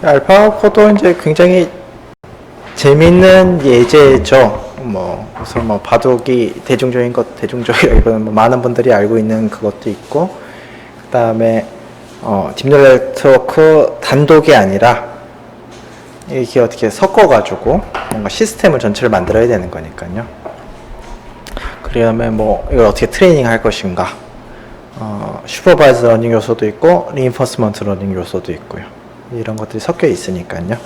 알파고도 이제 굉장히 재밌는 예제죠. 우선 바둑이 대중적이라기보다는 많은 분들이 알고 있는 그것도 있고, 그 다음에 딥뉴럴 네트워크 단독이 아니라 이렇게 어떻게 섞어가지고 뭔가 시스템을 전체를 만들어야 되는 거니까요. 그러면 이걸 어떻게 트레이닝 할 것인가, 슈퍼바이즈 러닝 요소도 있고 리인포스먼트 러닝 요소도 있고요. 이런 것들이 섞여 있으니까요.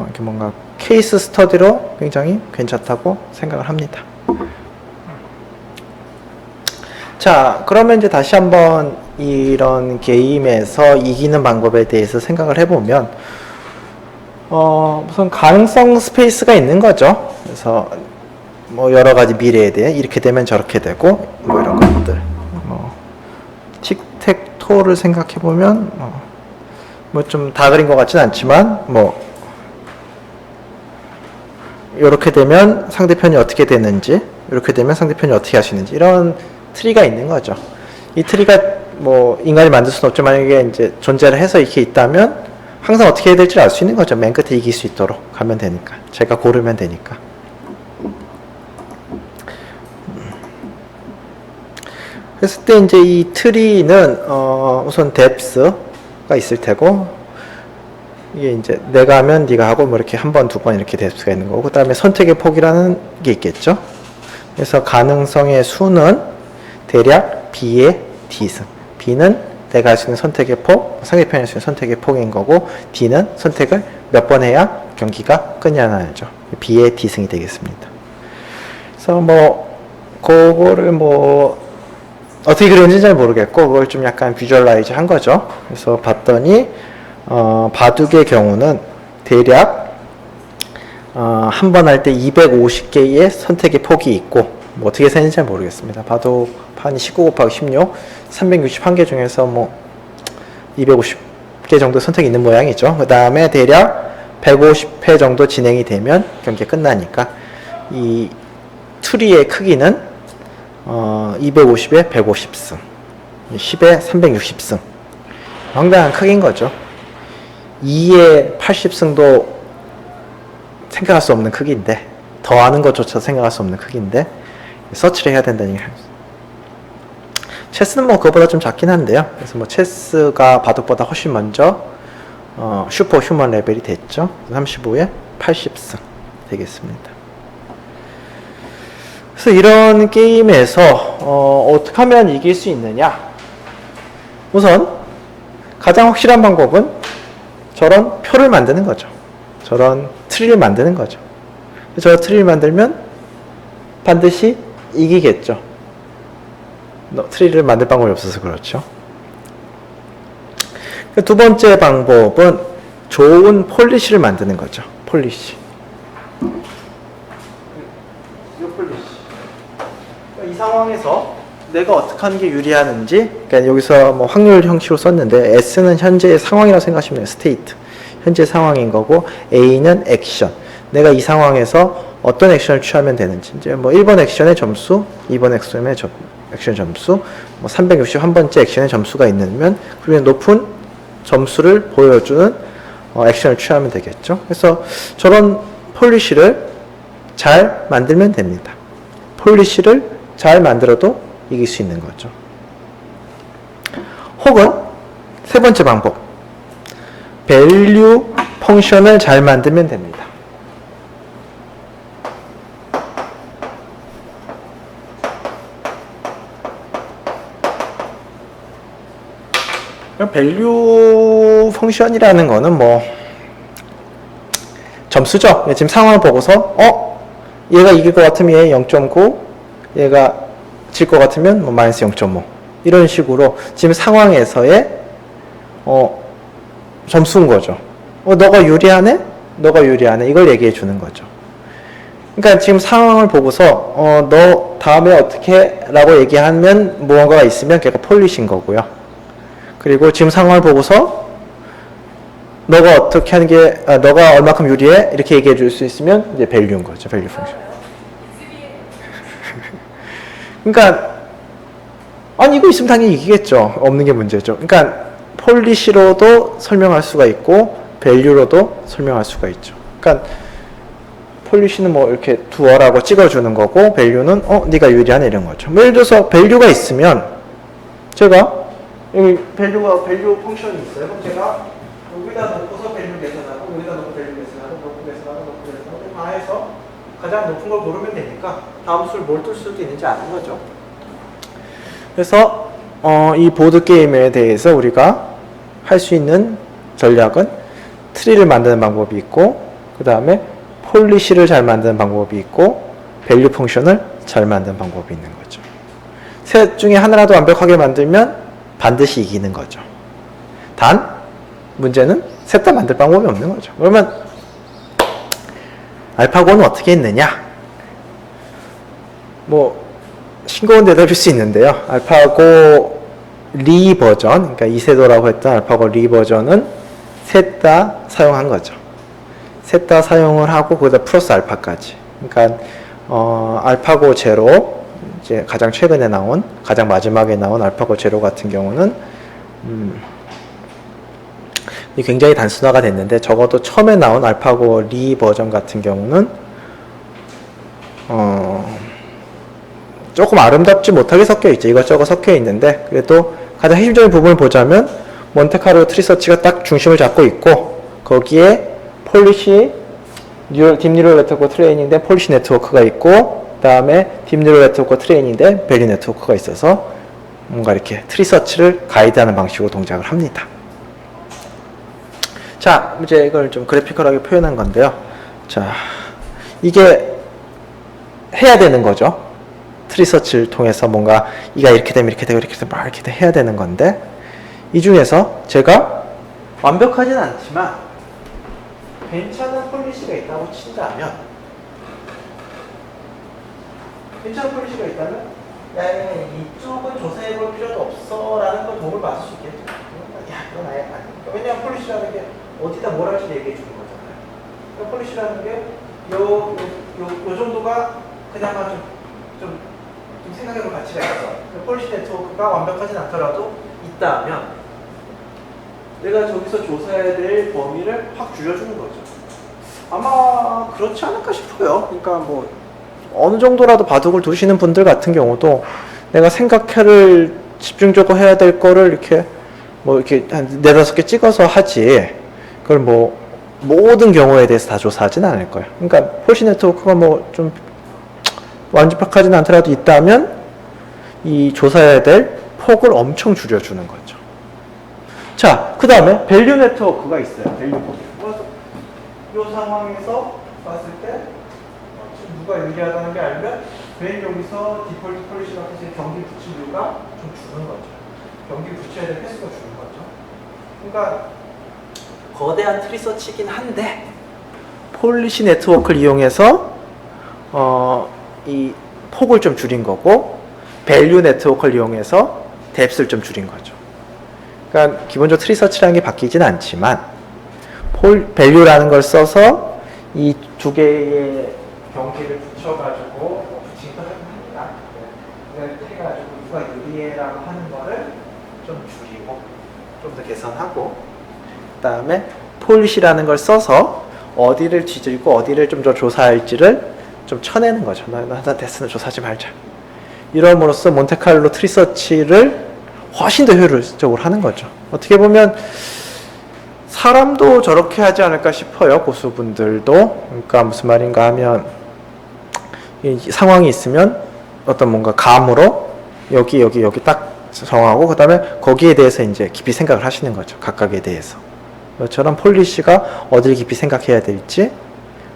이렇게 뭔가 케이스 스터디로 굉장히 괜찮다고 생각을 합니다. 자, 그러면 이제 다시 한번 이런 게임에서 이기는 방법에 대해서 생각을 해보면, 우선 가능성 스페이스가 있는 거죠. 그래서 여러 가지 미래에 대해 이렇게 되면 저렇게 되고 이런 것들, 틱택토를 생각해 보면 좀 다 그린 것 같진 않지만 이렇게 되면 상대편이 어떻게 되는지, 이렇게 되면 상대편이 어떻게 하시는지, 이런 트리가 있는 거죠. 이 트리가 인간이 만들 수는 없지만 만약에 이제 존재를 해서 이렇게 있다면 항상 어떻게 해야 될지 알 수 있는 거죠. 맨 끝에 이길 수 있도록 가면 되니까, 제가 고르면 되니까. 그랬을 때 이제 이 트리는 우선 뎁스가 있을 테고, 이게 이제 내가 하면 네가 하고 이렇게 한 번, 두 번 이렇게 뎁스가 있는 거고, 그 다음에 선택의 폭이라는 게 있겠죠. 그래서 가능성의 수는 대략 B의 D승. B는 내가 할 수 있는 선택의 폭, 상대편이 할 수 있는 선택의 폭인 거고, D는 선택을 몇 번 해야 경기가 끝냐나죠. B의 D승이 되겠습니다. 그래서 그거를 어떻게 그렸는지 잘 모르겠고, 그걸 좀 약간 비주얼라이즈 한 거죠. 그래서 봤더니, 바둑의 경우는 대략, 한 번 할 때 250개의 선택의 폭이 있고, 어떻게 세는지 잘 모르겠습니다. 바둑판이 19 곱하기 16, 361개 중에서 250개 정도 선택이 있는 모양이죠. 그 다음에 대략 150회 정도 진행이 되면 경기가 끝나니까, 이 트리의 크기는 250에 150승, 10에 360승. 상당한 크기인 거죠. 2에 80승도 생각할 수 없는 크기인데, 더하는 것조차 생각할 수 없는 크기인데, 서치를 해야 된다는 얘기를 합니다. 체스는 그거보다 좀 작긴 한데요. 그래서 체스가 바둑보다 훨씬 먼저 슈퍼 휴먼 레벨이 됐죠. 35에 80승 되겠습니다. 그래서 이런 게임에서 어떻게 하면 이길 수 있느냐? 우선 가장 확실한 방법은 저런 표를 만드는 거죠. 저런 트리를 만드는 거죠. 저 트리를 만들면 반드시 이기겠죠. 트리를 만들 방법이 없어서 그렇죠. 두 번째 방법은 좋은 폴리시를 만드는 거죠. 폴리시. 이 상황에서 내가 어떻게 하는 게 유리하는지, 그러니까 여기서 확률 형식으로 썼는데, S는 현재의 상황이라고 생각하시면 돼요. 스테이트. 현재 상황인 거고, A는 액션. 내가 이 상황에서 어떤 액션을 취하면 되는지, 이제 1번 액션의 점수, 2번 액션 점수, 361번째 액션의 점수가 있으면, 그러면 높은 점수를 보여주는 액션을 취하면 되겠죠. 그래서 저런 폴리시를 잘 만들면 됩니다. 폴리시를 잘 만들어도 이길 수 있는 거죠. 혹은 세 번째 방법, 밸류 펑션을 잘 만들면 됩니다. 밸류 펑션이라는 거는 점수죠. 지금 상황을 보고서 얘가 이길 것 같으면 얘 0.9, 얘가 질 것 같으면 마이너스 0.5, 이런 식으로 지금 상황에서의 점수인 거죠. 너가 유리하네? 너가 유리하네? 이걸 얘기해 주는 거죠. 그러니까 지금 상황을 보고서 너 다음에 어떻게? 라고 얘기하면 무언가가 있으면 걔가 폴리시인 거고요. 그리고 지금 상황을 보고서 너가 어떻게 하는 게, 너가 얼마큼 유리해? 이렇게 얘기해 줄 수 있으면 이제 밸류인 거죠. 밸류 펑션. 그러니까 이거 있으면 당연히 이기겠죠. 없는 게 문제죠. 그러니까 폴리시로도 설명할 수가 있고 밸류로도 설명할 수가 있죠. 그러니까 폴리시는 뭐 이렇게 두어라고 찍어주는 거고 밸류는 네가 유리하네 이런 거죠. 뭐 예를 들어서 밸류가 있으면 제가 여기 밸류 펑션이 있어요. 그럼 제가 여기다 놓고서 밸류 계산하고 여기다 놓고 밸류 계산하고 다 해서 가장 높은 걸 고르면 되니까 다음 수를 뭘 뜰 수도 있는지 아는 거죠. 그래서 이 보드 게임에 대해서 우리가 할 수 있는 전략은 트리를 만드는 방법이 있고 그 다음에 폴리시를 잘 만드는 방법이 있고 밸류 펑션을 잘 만드는 방법이 있는 거죠. 셋 중에 하나라도 완벽하게 만들면 반드시 이기는 거죠. 단 문제는 셋 다 만들 방법이 없는 거죠. 그러면 알파고는 어떻게 했느냐? 뭐 싱거운 대답일 수 있는데요. 알파고 리 버전, 그러니까 이세도라고 했던 알파고 리 버전은 셋 다 사용한 거죠. 셋 다 사용을 하고 거기다 플러스 알파까지. 그러니까 알파고 제로, 이제 가장 최근에 나온, 가장 마지막에 나온 알파고 제로 같은 경우는 굉장히 단순화가 됐는데 적어도 처음에 나온 알파고 리 버전 같은 경우는 조금 아름답지 못하게 섞여 있죠. 이것저것 섞여 있는데 그래도 가장 핵심적인 부분을 보자면 몬테카르로 트리서치가 딱 중심을 잡고 있고 거기에 폴리시 딥뉴럴 네트워크 트레이닝된 폴리시 네트워크가 있고 그 다음에 딥뉴럴 네트워크 트레이닝된 밸류 네트워크가 있어서 뭔가 이렇게 트리서치를 가이드하는 방식으로 동작을 합니다. 자, 이제 이걸 좀 그래피컬하게 표현한 건데요. 자, 이게 해야 되는 거죠. 트리서치를 통해서 뭔가 이가 이렇게 되면 이렇게 되고 이렇게 되면 막 이렇게 해야 되는 건데 이 중에서 제가 완벽하진 않지만 괜찮은 폴리시가 있다고 친다면 야, 이쪽은 조사해 볼 필요도 없어 라는 걸 도움을 받을 수 있겠죠. 야, 이건 아예 아니야. 왜냐하면 폴리시라는 게 어디다 뭘 할지 얘기해 주는 거잖아요. 그러니까 폴리시라는 게 요 정도가 그나마 좀 생각해볼 가치가 있어. 폴리시 네트워크가 완벽하진 않더라도 있다면 내가 저기서 조사해야 될 범위를 확 줄여주는 거죠. 아마 그렇지 않을까 싶어요. 그러니까 뭐 어느 정도라도 바둑을 두시는 분들 같은 경우도 내가 생각해를 집중적으로 해야 될 거를 이렇게 뭐 이렇게 한 4-5개 찍어서 하지 그걸 뭐 모든 경우에 대해서 다 조사하진 않을 거예요. 그러니까 폴리시 네트워크가 뭐 좀 완벽하진 않더라도 있다면 이 조사해야 될 폭을 엄청 줄여주는 거죠. 자, 그 다음에 밸류 네트워크가 있어요. 밸류 포기. 그래서 이 상황에서 봤을 때 지금 누가 유리하다는 게 알면 맨 여기서 디폴트 폴리시 같은 경기 붙인 이유가 좀 주는 거죠. 경기 붙여야 될 횟수가 주는 거죠. 그러니까 거대한 트리서치긴 한데 폴리시 네트워크를 이용해서 이 폭을 좀 줄인 거고 밸류 네트워크를 이용해서 뎁스를 좀 줄인 거죠. 그러니까 기본적으로 트리서치라는 게 바뀌진 않지만 밸류라는 걸 써서 이 두 개의 경기를 붙여가지고 붙인 걸 합니다. 해가지고 누가 유리해라고 하는 거를 좀 줄이고 좀 더 개선하고 그 다음에 폴리시라는 걸 써서 어디를 뒤지고 어디를 좀 더 조사할지를 좀 쳐내는 거죠. 나 데스는 조사하지 말자. 이럼으로써 몬테칼로 트리서치를 훨씬 더 효율적으로 하는 거죠. 어떻게 보면 사람도 저렇게 하지 않을까 싶어요. 고수분들도. 그러니까 무슨 말인가 하면 이 상황이 있으면 어떤 뭔가 감으로 여기 딱 정하고 그 다음에 거기에 대해서 이제 깊이 생각을 하시는 거죠. 각각에 대해서. 이처럼 폴리시가 어딜 깊이 생각해야 될지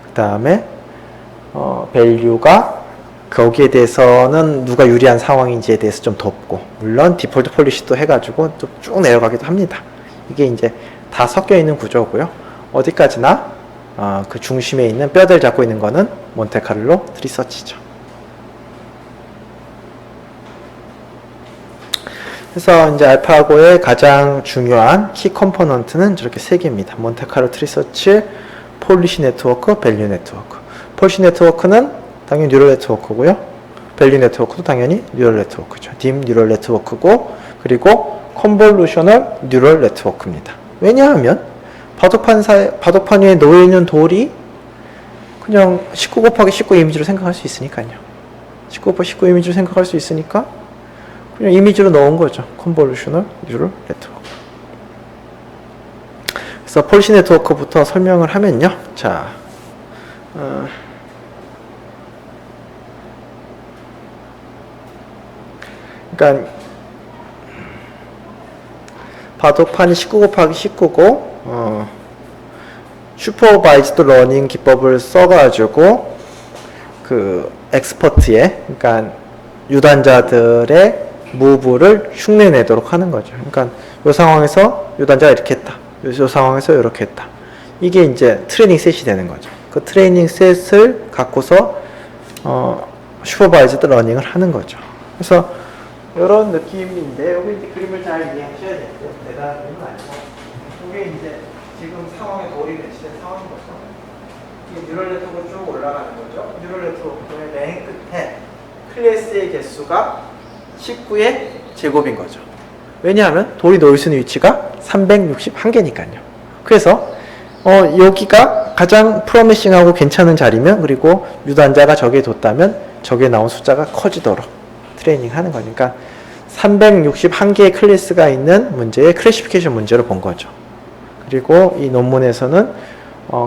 그 다음에 밸류가 거기에 대해서는 누가 유리한 상황인지에 대해서 좀 덮고 물론 디폴트 폴리시도 해가지고 좀 쭉 내려가기도 합니다. 이게 이제 다 섞여 있는 구조고요. 어디까지나 그 중심에 있는 뼈대를 잡고 있는 거는 몬테카를로 트리서치죠. 그래서 이제 알파고의 가장 중요한 키 컴포넌트는 저렇게 3개입니다. 몬테카를로 트리서치, 폴리시 네트워크, 밸류 네트워크. 폴리시 네트워크는 당연히 뉴럴 네트워크고요. 밸류 네트워크도 당연히 뉴럴 네트워크죠. 딥 뉴럴 네트워크고 그리고 컨볼루셔널 뉴럴 네트워크입니다. 왜냐하면 바둑판 위에 놓여있는 돌이 그냥 19 곱하기 19 이미지로 생각할 수 있으니까요. 19 곱하기 19 이미지로 생각할 수 있으니까 그냥 이미지로 넣은 거죠. 컨볼루셔널 뉴럴 네트워크. 그래서 폴시 네트워크부터 설명을 하면요. 자, 그러니까 바둑판이 19 곱하기 19고 슈퍼바이즈드 러닝 기법을 써가지고 그 엑스퍼트의 그러니까 유단자들의 무브를 흉내내도록 하는 거죠. 그러니까 이 상황에서 유단자가 이렇게 했다. 이 상황에서 이렇게 했다. 이게 이제 트레이닝 셋이 되는 거죠. 그 트레이닝 셋을 갖고서 슈퍼바이즈드 러닝을 하는 거죠. 그래서 이런 느낌인데 여기 이제 그림을 잘 이해하셔야 되고요. 대단한 그림은 아니고 이게 이제 지금 상황에 돌이 배치된 상황인 거죠. 이 뉴럴 네트워크로 쭉 올라가는 거죠. 뉴럴 네트워크의 맨 끝에 클래스의 개수가 19의 제곱인 거죠. 왜냐하면 돌이 놓일 수 있는 위치가 361개니까요. 그래서 여기가 가장 프로미싱하고 괜찮은 자리면 그리고 유단자가 저기에 뒀다면 저기에 나온 숫자가 커지도록 트레이닝 하는 거니까 361개의 클래스가 있는 문제의 클래시피케이션 문제를 본 거죠. 그리고 이 논문에서는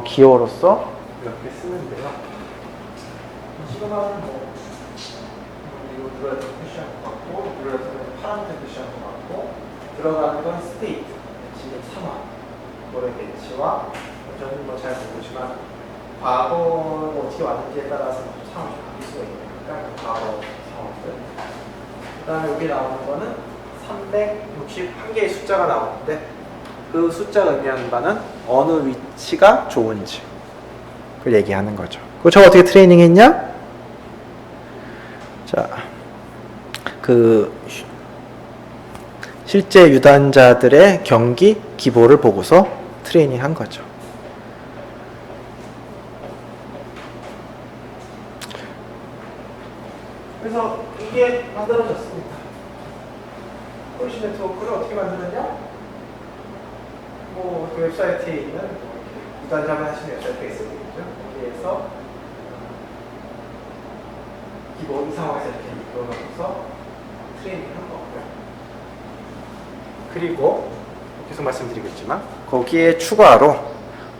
기호로서 이렇게 쓰는데요. 지금 하는 이거 누르는 표시한 것 같고 누르는 파란색 표시한 것 같고 들어가는 건 스테이트, 지금 상황, 노래 배치와 저는 잘 모르지만 과거가 어떻게 왔는지에 따라서 상황이 바뀔 수가 있으니까 과거 상황들. 그 다음에 여기 나오는 거는 361개의 숫자가 나오는데 그 숫자가 의미하는 바는 어느 위치가 좋은지 그걸 얘기하는 거죠. 그거 저 어떻게 트레이닝 했냐? 자, 실제 유단자들의 경기 기보를 보고서 트레이닝 한 거죠. 그래서 이게 만들어졌습니다. 폴시 네트워크를 어떻게 만드느냐? 그 웹사이트에 있는 유단자만 하시는 웹사이트가 있었거든요. 여기에서 기본 이 상황에서 이렇게 이끌어놓고서 트레이닝을 한 거고요. 그리고 계속 말씀드리겠지만 거기에 추가로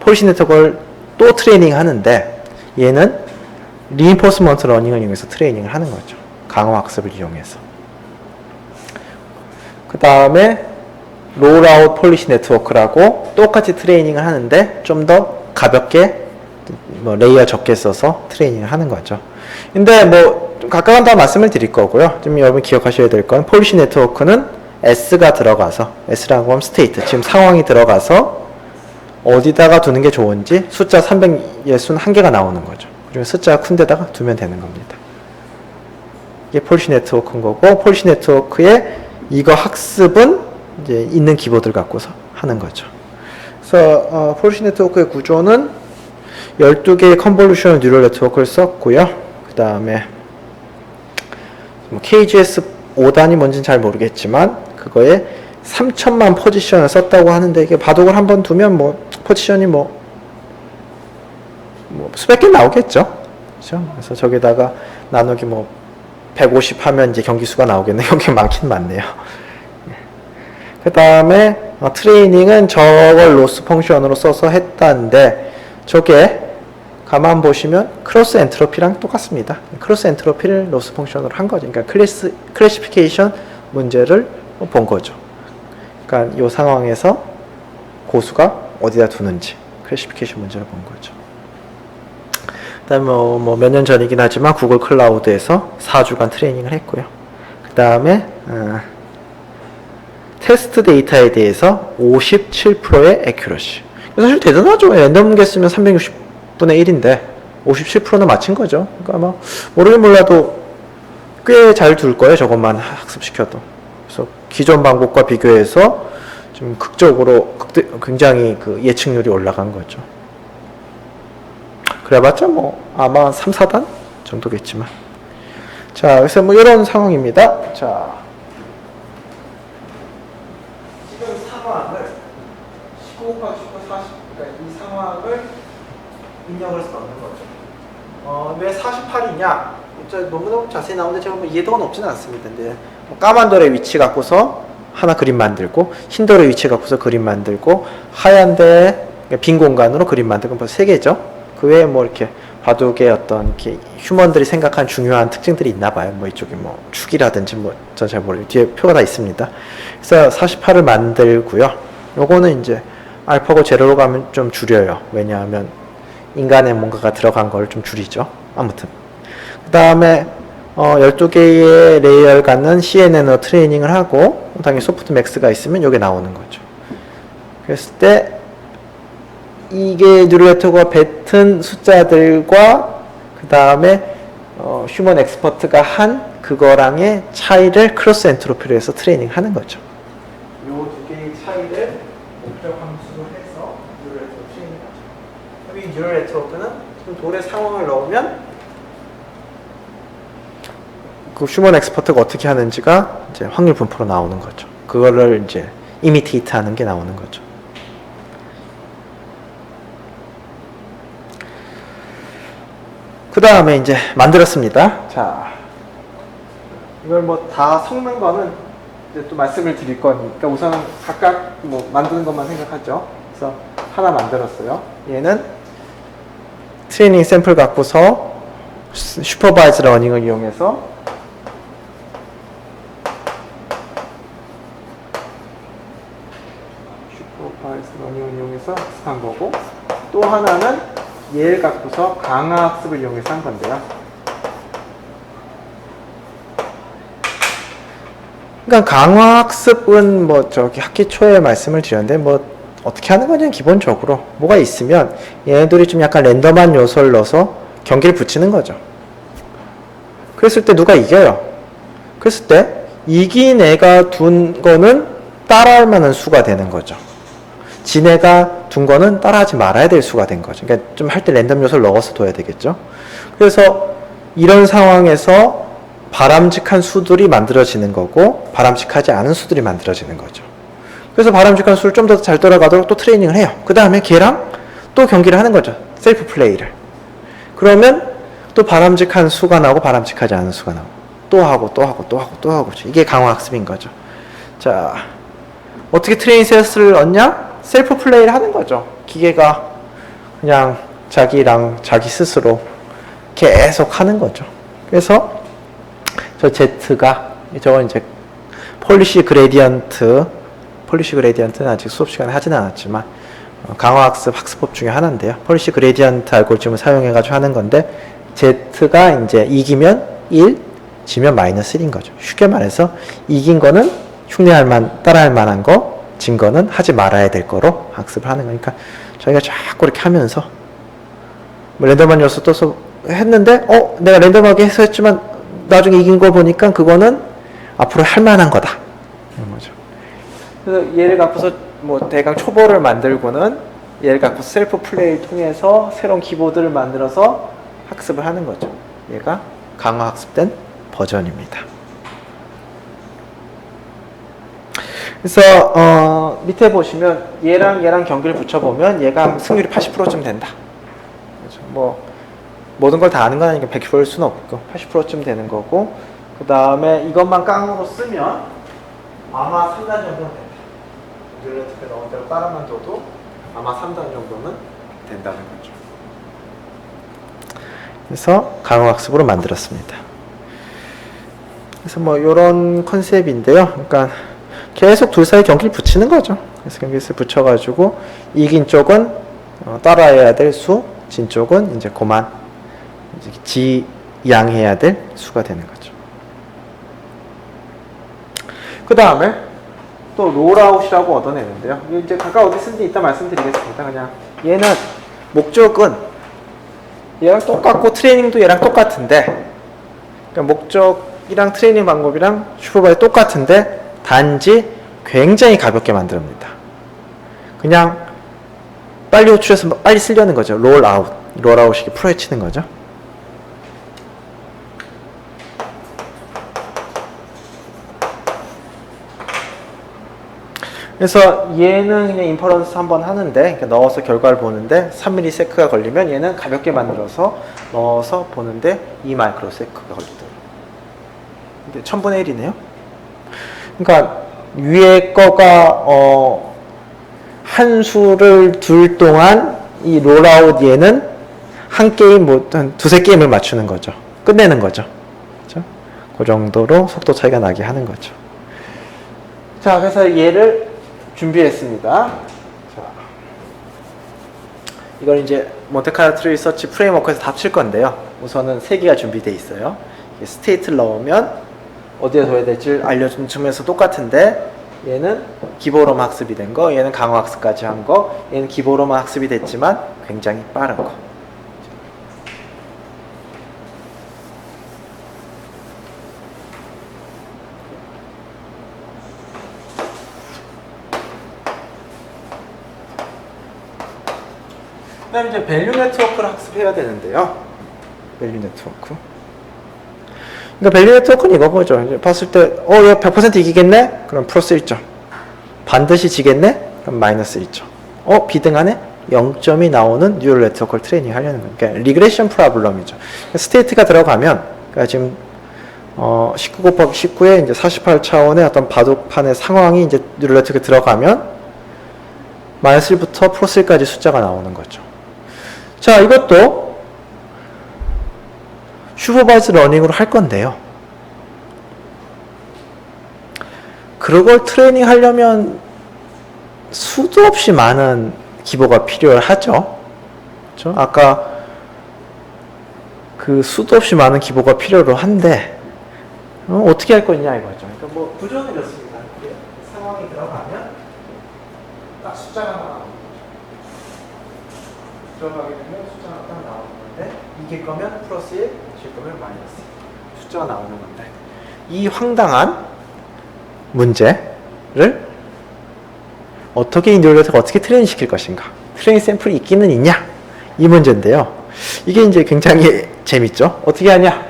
폴시 네트워크를 또 트레이닝 하는데 얘는 리인포스먼트 러닝을 이용해서 트레이닝을 하는 거죠. 강화학습을 이용해서. 그 다음에 롤아웃 폴리시 네트워크라고 똑같이 트레이닝을 하는데 좀 더 가볍게 레이어 적게 써서 트레이닝을 하는 거죠. 근데 좀 각각한다 말씀을 드릴 거고요. 좀 여러분 기억하셔야 될 건 폴리시 네트워크는 S가 들어가서 S라고 하면 스테이트, 지금 상황이 들어가서 어디다가 두는 게 좋은지 숫자 361개가 나오는 거죠. 그리고 숫자가 큰 데다가 두면 되는 겁니다. 이게 폴리시 네트워크인 거고 폴리시 네트워크의 이거 학습은 이제 있는 기보드를 갖고서 하는 거죠. 그래서 폴리시 네트워크의 구조는 12개의 컨볼루션 뉴럴 네트워크를 썼고요. 그 다음에 KGS 5단이 뭔지는 잘 모르겠지만 그거에 3천만 포지션을 썼다고 하는데 이게 바둑을 한번 두면 포지션이 수백 개 나오겠죠. 그렇죠? 그래서 저기다가 나누기 150 하면 이제 경기 수가 나오겠네요. 경기 많긴 많네요. 그 다음에 트레이닝은 저걸 로스 펑션으로 써서 했다는데 저게 가만 보시면 크로스 엔트로피랑 똑같습니다. 크로스 엔트로피를 로스 펑션으로 한 거죠. 그러니까 클래시피케이션 문제를 본 거죠. 그러니까 이 상황에서 고수가 어디다 두는지 클래시피케이션 문제를 본 거죠. 그 다음에 몇 년 전이긴 하지만 구글 클라우드에서 4주간 트레이닝을 했고요. 그 다음에 테스트 데이터에 대해서 57%의 애큐러시. 사실 대단하죠. 랜덤 개수면 360분의 1인데 57%는 맞힌 거죠. 그러니까 모르긴 몰라도 꽤 잘 둘 거예요. 저것만 학습시켜도. 그래서 기존 방법과 비교해서 좀 극적으로 굉장히 그 예측률이 올라간 거죠. 그래봤자 아마 3, 4단 정도겠지만. 자, 그래서 이런 상황입니다. 자, 지금 상황을 19 곱하기 19, 40 상황을 입력을 해서 넣는 거죠. 왜 48이냐? 너무너무 자세히 나오는데 제가 뭐 이해도가 높지는 않습니다. 근데 뭐 까만 돌의 위치 갖고서 하나 그림 만들고, 흰 돌의 위치 갖고서 그림 만들고, 하얀 데 빈 공간으로 그림 만들고, 벌써 3개죠. 그 외에 뭐 이렇게 바둑의 어떤 이렇게 휴먼들이 생각한 중요한 특징들이 있나 봐요. 뭐 이쪽에 뭐 축이라든지 뭐 전 잘 모르겠어요. 뒤에 표가 다 있습니다. 그래서 48을 만들고요. 요거는 이제 알파고 제로로 가면 좀 줄여요. 왜냐하면 인간의 뭔가가 들어간 걸 좀 줄이죠. 아무튼 그 다음에 12개의 레이어를 갖는 CNN으로 트레이닝을 하고, 당연히 소프트맥스가 있으면 이게 나오는 거죠. 그랬을 때 이게 뉴럴네트워크가 뱉은 숫자들과 그 다음에 휴먼 엑스퍼트가 한 그거랑의 차이를 크로스 엔트로피로 해서 트레이닝 하는 거죠. 이 두 개의 차이를 목적 함수로 해서 뉴럴네트워크 트레이닝 하죠. 이 뉴럴네트워크는 지금 돌의 상황을 넣으면 그 휴먼 엑스퍼트가 어떻게 하는지가 이제 확률 분포로 나오는 거죠. 그거를 이제 이미테이트 하는 게 나오는 거죠. 그 다음에 이제 만들었습니다. 자, 이걸 뭐 다 섞는 거는 이제 또 말씀을 드릴 거니까 우선은 각각 뭐 만드는 것만 생각하죠. 그래서 하나 만들었어요. 얘는 트레이닝 샘플 갖고서 슈퍼바이즈 러닝을 이용해서 러닝을 이용해서 학습한 거고, 또 하나는 얘를 갖고서 강화 학습을 이용해서 한 건데요. 그러니까 강화 학습은 뭐 저기 학기 초에 말씀을 드렸는데 뭐 어떻게 하는 거냐면 기본적으로 뭐가 있으면 얘네들이 좀 약간 랜덤한 요소를 넣어서 경기를 붙이는 거죠. 그랬을 때 누가 이겨요. 그랬을 때 이긴 애가 둔 거는 따라할 만한 수가 되는 거죠. 지네가 둔 거는 따라하지 말아야 될 수가 된 거죠. 그러니까 좀 할 때 랜덤 요소를 넣어서 둬야 되겠죠. 그래서 이런 상황에서 바람직한 수들이 만들어지는 거고 바람직하지 않은 수들이 만들어지는 거죠. 그래서 바람직한 수를 좀 더 잘 돌아가도록 또 트레이닝을 해요. 그 다음에 걔랑 또 경기를 하는 거죠. 셀프 플레이를. 그러면 또 바람직한 수가 나오고 바람직하지 않은 수가 나오고 또 하고 또 하고 또 하고 또 하고 이게 강화학습인 거죠. 자, 어떻게 트레이닝 셋을 얻냐? 셀프 플레이를 하는 거죠. 기계가 그냥 자기 스스로 계속 하는 거죠. 그래서 저 Z가 저건 이제 폴리시 그레디언트는 아직 수업 시간에 하진 않았지만 강화학습 학습법 중에 하나인데요. 폴리시 그레디언트 알고리즘을 사용해 가지고 하는 건데 Z가 이제 이기면 1, 지면 마이너스 1인 거죠. 쉽게 말해서 이긴 거는 따라할 만한 거, 진 거는 하지 말아야 될 거로 학습을 하는 거니까 저희가 자꾸 이렇게 하면서 뭐 랜덤한 요소 떠서 했는데 내가 랜덤하게 해서 했지만 나중에 이긴 거 보니까 그거는 앞으로 할 만한 거다. 이런 거죠. 그래서 얘를 갖고서 뭐 대강 초보를 만들고는 얘를 갖고 셀프 플레이를 통해서 새로운 키보드를 만들어서 학습을 하는 거죠. 얘가 강화 학습된 버전입니다. 그래서 밑에 보시면 얘랑 경기를 붙여보면 얘가 승률이 80%쯤 된다. 그렇죠. 뭐 모든 걸 다 아는 건 아니니까 100%일 수는 없고 80%쯤 되는 거고, 그 다음에 이것만 깡으로 쓰면 아마 3단 정도는 된다. 뉴럴네트워크에 넣은 대로 따라만 둬도 아마 3단 정도는 된다는 거죠. 그래서 강화학습으로 만들었습니다. 그래서 뭐 이런 컨셉인데요. 그러니까 계속 둘 사이 경기를 붙이는 거죠. 그래서 경기를 붙여가지고 이긴 쪽은 따라해야 될 수, 진 쪽은 이제 그만 지양해야 될 수가 되는 거죠. 그 다음에 또 롤아웃이라고 얻어내는데요. 이제 각각 어디 쓰는지 이따 말씀드리겠습니다. 그냥 얘는 목적은 얘랑 똑같고 트레이닝도 얘랑 똑같은데, 그러니까 목적이랑 트레이닝 방법이랑 슈퍼바이저 똑같은데 단지 굉장히 가볍게 만듭니다. 그냥 빨리 호출해서 빨리 쓰려는 거죠. 롤아웃이 풀어헤 치는 거죠. 그래서 얘는 그냥 인퍼런스 한번 하는데, 그러니까 넣어서 결과를 보는데 3ms가 걸리면 얘는 가볍게 만들어서 넣어서 보는데 2마이크로세크가 걸리더라고요. 근데 1000분의 1이네요. 그러니까 위에 거가 한 수를 둘 동안 이 롤아웃 얘는 한 게임, 뭐 한 두세 게임을 맞추는 거죠. 끝내는 거죠. 그렇죠? 그 정도로 속도 차이가 나게 하는 거죠. 자, 그래서 얘를 준비했습니다. 자, 이걸 이제 몬테카르트 리서치 프레임워크에서 다 칠 건데요. 우선은 3개가 준비되어 있어요. 스테이트를 넣으면 어디에 둬야 될지 알려준 측면에서 똑같은데, 얘는 기보로만 학습이 된 거, 얘는 강화 학습까지 한 거, 얘는 기보로만 학습이 됐지만 굉장히 빠른 거. 그 다음에 이제 밸류 네트워크를 학습해야 되는데요. 밸류 네트워크. 그러니까 밸류 네트워크는 이거 보죠. 이제 봤을 때, 얘 100% 이기겠네? 그럼 플러스 1점. 반드시 지겠네? 그럼 마이너스 1점. 비등하네? 0점이 나오는 뉴럴 네트워크를 트레이닝 하려는 거예요. 그러니까 리그레션 프로블럼이죠. 스테이트가 들어가면, 그러니까 지금 19 곱하기 19에 이제 48차원의 어떤 바둑판의 상황이 이제 뉴럴 네트워크에 들어가면 마이너스 1부터 플러스 1까지 숫자가 나오는 거죠. 자, 이것도 슈퍼바이즈 러닝으로 할 건데요. 그걸 트레이닝 하려면 수도 없이 많은 기보가 필요하죠. 그렇죠? 아까 그 수도 없이 많은 기보가 필요로 한데 어떻게 할 거냐 이거죠. 그러니까 뭐 구조는 이렇습니다. 상황이 들어가면 딱 숫자가 나옵니다. 들어가게 되면 숫자가 딱 나오는 건데, 이길 거면 플러스 1, 질 거면 마이너스 1. 숫자가 나오는 건데, 이 황당한 문제를 어떻게 인디올렛을 어떻게 트레이닝 시킬 것인가? 트레이닝 샘플이 있기는 있냐? 이 문제인데요. 이게 이제 굉장히 재밌죠? 어떻게 하냐?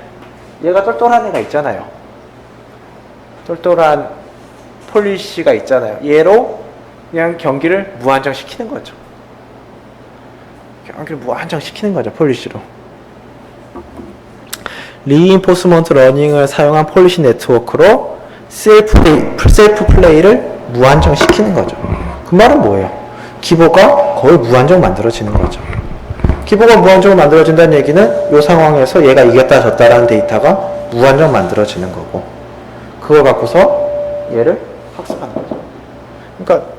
얘가 똘똘한 애가 있잖아요. 똘똘한 폴리시가 있잖아요. 얘로 그냥 경기를 무한정 시키는 거죠. 경기를 무한정 시키는 거죠. 폴리시로. 리인포스먼트 러닝을 사용한 폴리시 네트워크로 셀프 플레이를 무한정 시키는 거죠. 그 말은 뭐예요? 기보가 거의 무한정 만들어지는 거죠. 기보가 무한정으로 만들어진다는 얘기는 이 상황에서 얘가 이겼다 졌다라는 데이터가 무한정 만들어지는 거고, 그걸 갖고서 얘를 학습하는 거죠. 그러니까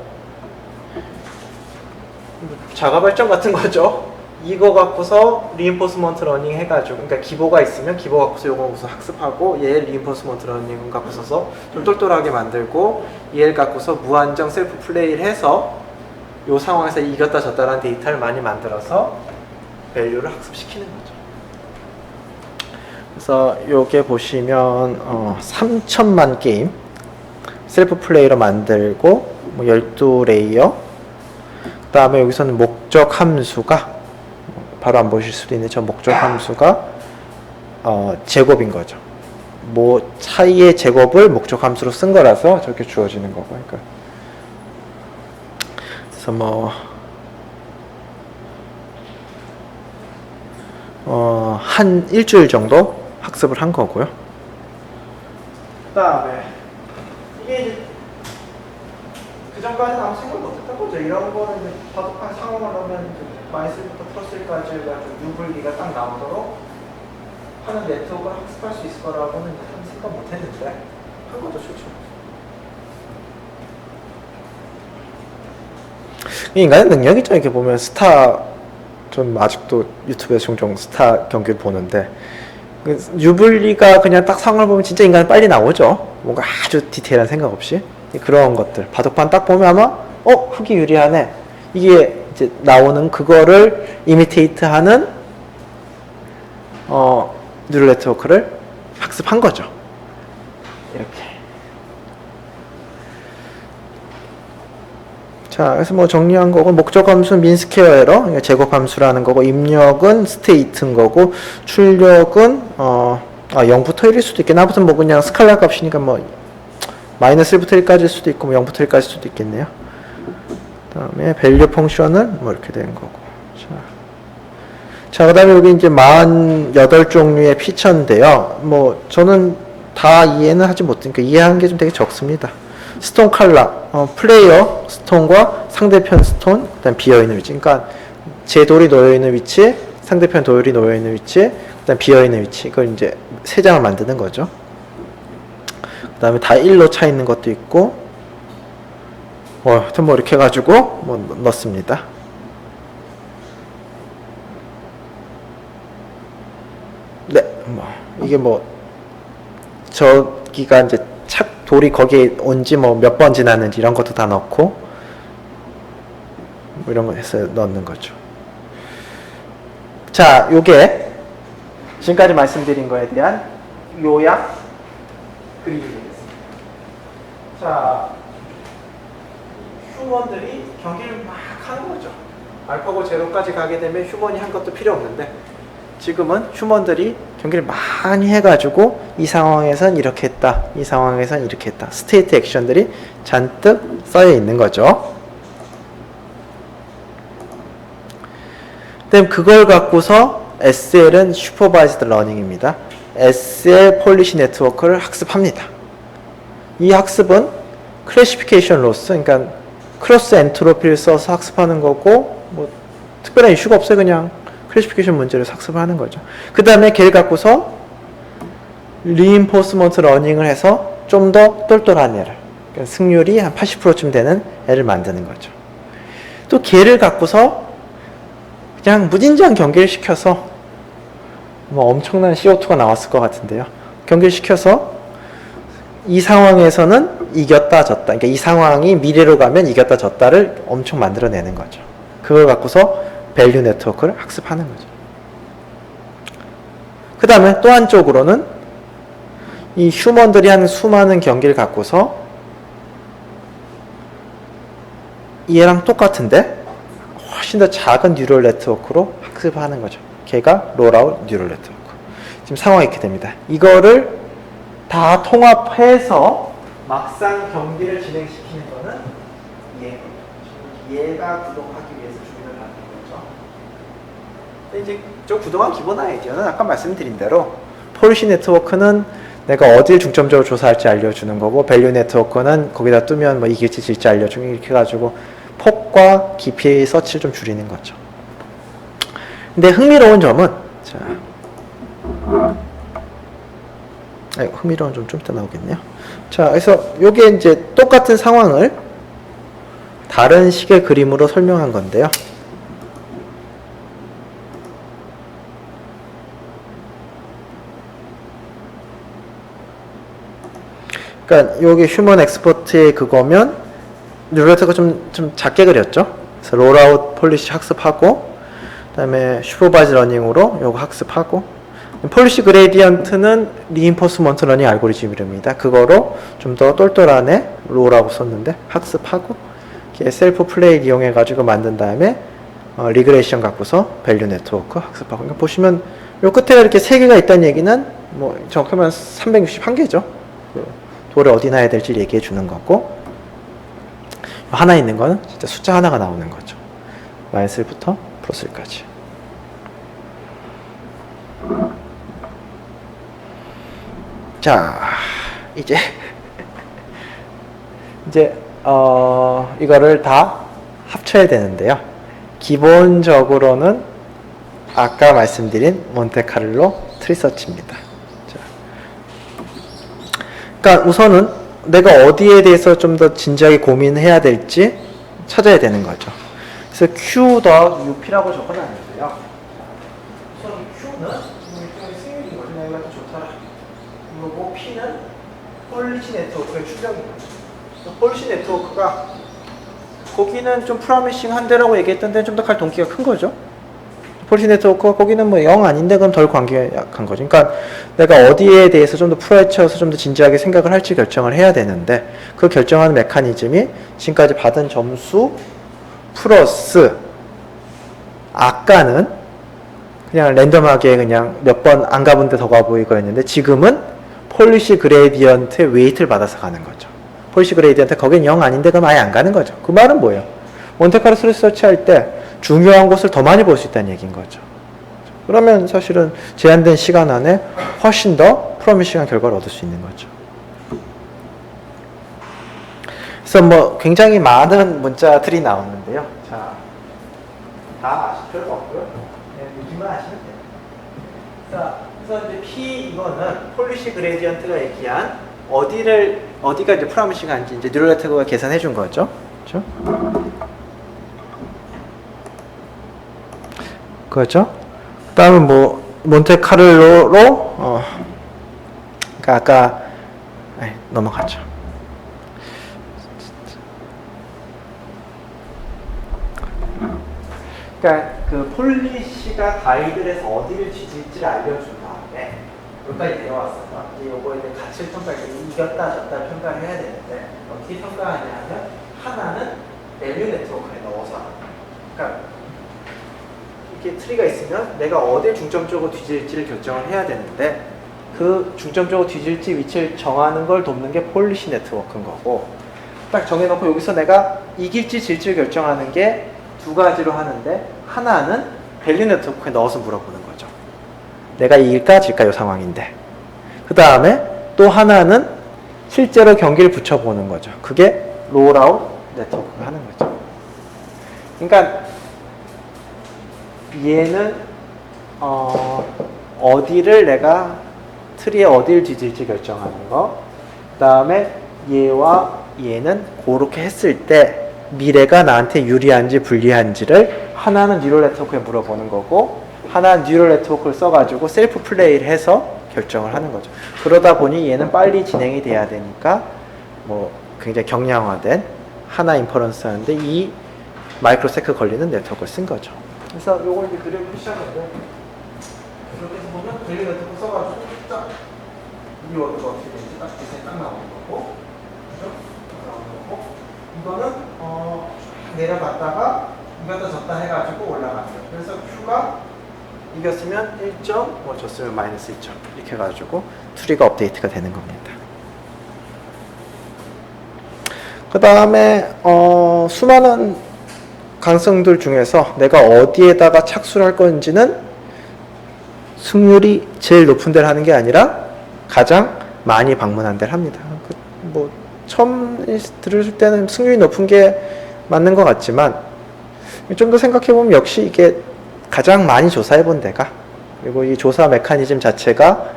자가 발전 같은 거죠. 이거 갖고서 리인포스먼트 러닝 해가지고, 그러니까 기보가 있으면 기보 갖고서 이거 갖고서 학습하고, 얘 리인포스먼트 러닝 갖고서서 좀 똘똘하게 만들고, 얘를 갖고서 무한정 셀프 플레이를 해서 이 상황에서 이겼다 졌다라는 데이터를 많이 만들어서 밸류를 학습시키는 거죠. 그래서 요게 보시면 3천만 게임 셀프 플레이로 만들고, 뭐 12레이어, 그 다음에 여기서는 목적 함수가 바로 안 보실 수도 있는데, 저 목적 함수가 제곱인 거죠. 뭐 차이의 제곱을 목적 함수로 쓴 거라서 저렇게 주어지는 거고. 그러니까 그래서 뭐 한 일주일 정도 학습을 한 거고요. 그 다음에 이게 이제 그 전까지는 아무 생각 못했던 거죠. 이런 거는 이제 바둑판 상황을 하면 마이너스부터 플러스까지 해가지고 유불기가 딱 나오도록 하는 네트워크를 학습할 수 있을 거라고는 생각 못했는데 한 거죠, 실제. 인간의 능력이죠. 이렇게 보면 전 아직도 유튜브에서 종종 스타 경기를 보는데, 유불리가 그냥 딱 상황을 보면 진짜 인간은 빨리 나오죠. 뭔가 아주 디테일한 생각 없이. 그런 것들 바둑판 딱 보면 아마 흑이 유리하네, 이게 이제 나오는 그거를 이미테이트하는 뉴럴 네트워크를 학습한 거죠. 이렇게. 자, 그래서 뭐 정리한 거고, 목적 함수 민스퀘어 에러, 제곱 함수라는 거고, 입력은 스테이트인 거고, 출력은 0부터 1일 수도 있겠네. 아무튼 뭐 그냥 스칼라 값이니까 뭐 마이너스 1부터 1까지일 수도 있고, 뭐 0부터 1까지일 수도 있겠네요. 다음에 밸류 펑션은 뭐 이렇게 된 거고. 자, 그 다음에 여기 이제 48종류의 피처인데요. 뭐, 저는 다 이해는 하지 못하니까 이해하는 게 좀 되게 적습니다. 스톤 칼라, 플레이어 스톤과 상대편 스톤, 그 다음 비어있는 위치. 그러니까 제 돌이 놓여있는 위치, 상대편 돌이 놓여있는 위치, 그 다음 비어있는 위치. 이걸 이제 세 장을 만드는 거죠. 그 다음에 다 1로 차 있는 것도 있고, 하여튼 뭐 이렇게 해가지고 뭐 넣습니다. 네, 뭐 이게 뭐 저기가 이제 돌이 거기에 온지 뭐 몇 번 지났는지 이런 것도 다 넣고 뭐 이런 거 해서 넣는 거죠. 자, 요게 지금까지 말씀드린 거에 대한 요약 그림이 되겠습니다. 자, 휴먼들이 경기를 막 하는 거죠. 알파고 제로까지 가게 되면 휴먼이 한 것도 필요 없는데 지금은 휴먼들이 경기를 많이 해가지고 이 상황에선 이렇게 했다, 이 상황에선 이렇게 했다. 스테이트 액션들이 잔뜩 쌓여 있는 거죠. 그다음 그걸 갖고서 SL은 슈퍼바이즈드 러닝입니다. SL 폴리시 네트워크를 학습합니다. 이 학습은 클래시피케이션 로스, 그러니까 크로스 엔트로피를 써서 학습하는 거고 뭐 특별한 이슈가 없어요. 그냥 클래시피케이션 문제를 학습을 하는 거죠. 그 다음에 걔를 갖고서 리인포스먼트 러닝을 해서 좀 더 똘똘한 애를, 그러니까 승률이 한 80%쯤 되는 애를 만드는 거죠. 또 걔를 갖고서 그냥 무진장 경기를 시켜서 뭐 엄청난 CO2가 나왔을 것 같은데요. 경기를 시켜서 이 상황에서는 이겼다 졌다, 그러니까 이 상황이 미래로 가면 이겼다 졌다를 엄청 만들어내는 거죠. 그걸 갖고서 밸류 네트워크를 학습하는 거죠. 그 다음에 또 한쪽으로는 이 휴먼들이 하는 수많은 경기를 갖고서 얘랑 똑같은데 훨씬 더 작은 뉴럴 네트워크로 학습하는 거죠. 걔가 롤아웃 뉴럴 네트워크. 지금 상황이 이렇게 됩니다. 이거를 다 통합해서 막상 경기를 진행시키는 거는 얘가 구동하기 위해서 주민을 하는 거죠. 근데 이제 저 구동한 기본 아이디어는 아까 말씀드린 대로 폴리시 네트워크는 내가 어딜 중점적으로 조사할지 알려주는 거고, 밸류 네트워크는 거기다 뜨면 뭐 이길지 질지 알려주고, 이렇게 해가지고 폭과 깊이의 서치를 좀 줄이는 거죠. 근데 흥미로운 점은, 자, 흥미로운 점 좀 이따 나오겠네요. 자, 그래서 요게 이제 똑같은 상황을 다른 식의 그림으로 설명한 건데요. 그러니까 요게 휴먼 엑스퍼트의 그거면 뉴럴네트워크 좀 작게 그렸죠. 그래서 롤아웃 폴리시 학습하고, 그다음에 슈퍼바이즈 러닝으로 요거 학습하고, 폴리시 그레디언트는 리인포스먼트 러닝 알고리즘 이름입니다. 그거로 좀 더 똘똘한 애 롤하고 썼는데 학습하고, 셀프 플레이 이용해 가지고 만든 다음에 리그레이션 갖고서 밸류 네트워크 학습하고. 그러니까 보시면 요 끝에 이렇게 세 개가 있다는 얘기는 뭐 정확하면 361개죠. 돌을 어디 놔야 될지 얘기해 주는 거고, 하나 있는 거는 진짜 숫자 하나가 나오는 거죠. -1부터 +1까지. 자, 이제 이거를 다 합쳐야 되는데요. 기본적으로는 아까 말씀드린 몬테카를로 트리서치입니다. 그러니까 우선은 내가 어디에 대해서 좀 더 진지하게 고민해야 될지 찾아야 되는 거죠. 그래서 Q 더 UP라고 적어놨는데요. 우선 Q는 일종의 승률인 거죠. 내가 더 좋더라. 그리고 P는 폴리시 네트워크의 출력인 거죠. 폴리시 네트워크가 거기는 좀 프로미싱 한 대라고 얘기했던데 좀 더 갈 동기가 큰 거죠. 폴리시 네트워크가 거기는 뭐 0 아닌데 그럼 덜 관계가 약한 거죠. 그러니까 내가 어디에 대해서 좀 더 풀어헤쳐서 좀 더 진지하게 생각을 할지 결정을 해야 되는데, 그 결정하는 메커니즘이 지금까지 받은 점수 플러스 아까는 그냥 랜덤하게 그냥 몇 번 안 가본 데 더 가보고 이거였는데, 지금은 폴리시 그레디언트의 웨이트를 받아서 가는 거죠. 폴리시 그레디언트 거긴 0 아닌데 그럼 아예 안 가는 거죠. 그 말은 뭐예요? 몬테카르로 트리 서치할 때 중요한 것을 더 많이 볼 수 있다는 얘기인 거죠. 그러면 사실은 제한된 시간 안에 훨씬 더 프로미싱한 결과를 얻을 수 있는 거죠. 그래서 뭐 굉장히 많은 문자들이 나오는데요. 자, 다 아실 필요가 없고요. 느낌만 아시면 돼요. 자, 그래서 이제 P 이거는 폴리시 그레디언트가 얘기한 어디가 이제 프로미싱한지 이제 뉴럴 네트워크가 계산해 준 거죠. 그렇죠? 그렇죠? 그다음에 뭐 몬테카를로로 그러니까 아까 넘어갔죠. 그러니까 그 폴리시가 가이드에서 어디를 뒤질지를 알려준 다음에 여기까지 내려왔어요. 이제 요거에 대해 가치를 평가할 때 이겼다 졌다 평가를 해야 되는데 어떻게 평가하냐 하면 하나는 밸류 네트워크에 넣어서 그러니까 이렇게 트리가 있으면 내가 어딜 중점적으로 뒤질지를 결정을 해야 되는데 그 중점적으로 뒤질지 위치를 정하는 걸 돕는 게 폴리시 네트워크인 거고 딱 정해놓고 여기서 내가 이길지 질지를 결정하는 게 두 가지로 하는데 하나는 밸류 네트워크에 넣어서 물어보는 거죠. 내가 이길까 질까 이 상황인데 그 다음에 또 하나는 실제로 경기를 붙여보는 거죠. 그게 롤아웃 네트워크가 하는 거죠. 그러니까 얘는 어디를 내가 트리에 어디를 뒤질지 결정하는 거 그 다음에 얘와 얘는 그렇게 했을 때 미래가 나한테 유리한지 불리한지를 하나는 뉴럴 네트워크에 물어보는 거고 하나는 뉴럴 네트워크를 써가지고 셀프 플레이를 해서 결정을 하는 거죠. 그러다 보니 얘는 빨리 진행이 돼야 되니까 뭐 굉장히 경량화된 하나 인퍼런스 하는데 이 마이크로세컨드 걸리는 네트워크를 쓴 거죠. 그래서 요걸 이제 그려보기 시작하는데 이렇게 해서 보면 밸류 네트워크 써가지고 딱 이 워드가 어떻게 되는지 딱 디자인 딱 나오는 거고 그죠? 나오는 거고 이거는 내려갔다가 이겼다 졌다 해가지고 올라갔어요. 그래서 Q가 이겼으면 1점, 뭐 졌으면 마이너스 1점 이렇게 해가지고 트리가 업데이트가 되는 겁니다. 그 다음에 수많은 가능성들 중에서 내가 어디에다가 착수를 할 건지는 승률이 제일 높은 데를 하는 게 아니라 가장 많이 방문한 데를 합니다. 뭐 처음 들으실 때는 승률이 높은 게 맞는 것 같지만 좀 더 생각해보면 역시 이게 가장 많이 조사해본 데가 그리고 이 조사 메커니즘 자체가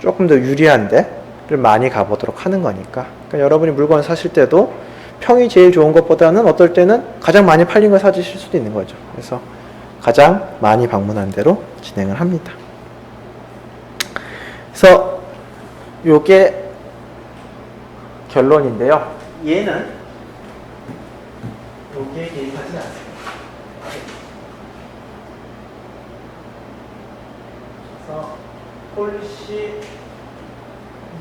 조금 더 유리한 데를 많이 가보도록 하는 거니까 그러니까 여러분이 물건을 사실 때도 평이 제일 좋은 것보다는 어떨 때는 가장 많이 팔린 걸 사주실 수도 있는 거죠. 그래서 가장 많이 방문한 대로 진행을 합니다. 그래서 요게 결론인데요. 얘는 여기에 개입하지 않습니다. 그래서 폴리시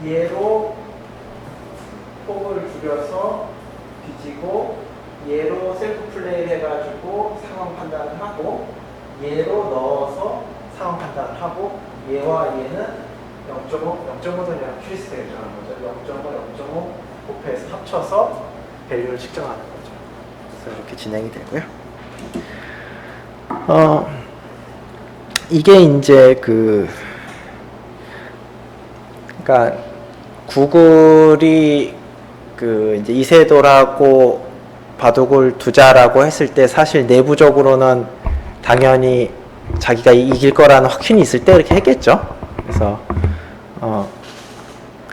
얘로 폭을 줄여서 뒤지고 얘로 셀프 플레이 해가지고 상황 판단을 하고 얘로 넣어서 상황 판단을 하고 얘와 얘는 0.5는 큐리스트 결정하는 거죠. 0.5 곱해서 합쳐서 밸류를 측정하는 거죠. 그래서 이렇게 진행이 되고요. 이게 이제 그러니까 구글이 이제 이세돌하고 바둑을 두자라고 했을 때 사실 내부적으로는 당연히 자기가 이길 거라는 확신이 있을 때 이렇게 했겠죠. 그래서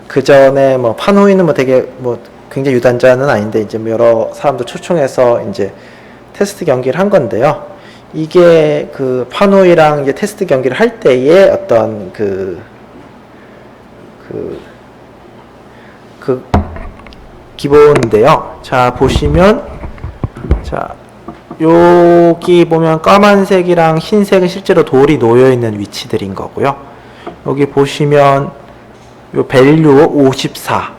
그 전에 뭐 파노이는 뭐 되게 뭐 굉장히 유단자는 아닌데 이제 뭐 여러 사람들 초청해서 이제 테스트 경기를 한 건데요. 이게 그 파노이랑 이제 테스트 경기를 할 때의 어떤 기본인데요. 자, 보시면, 자, 여기 보면 까만색이랑 흰색은 실제로 돌이 놓여있는 위치들인 거고요. 여기 보시면, 요 밸류 54.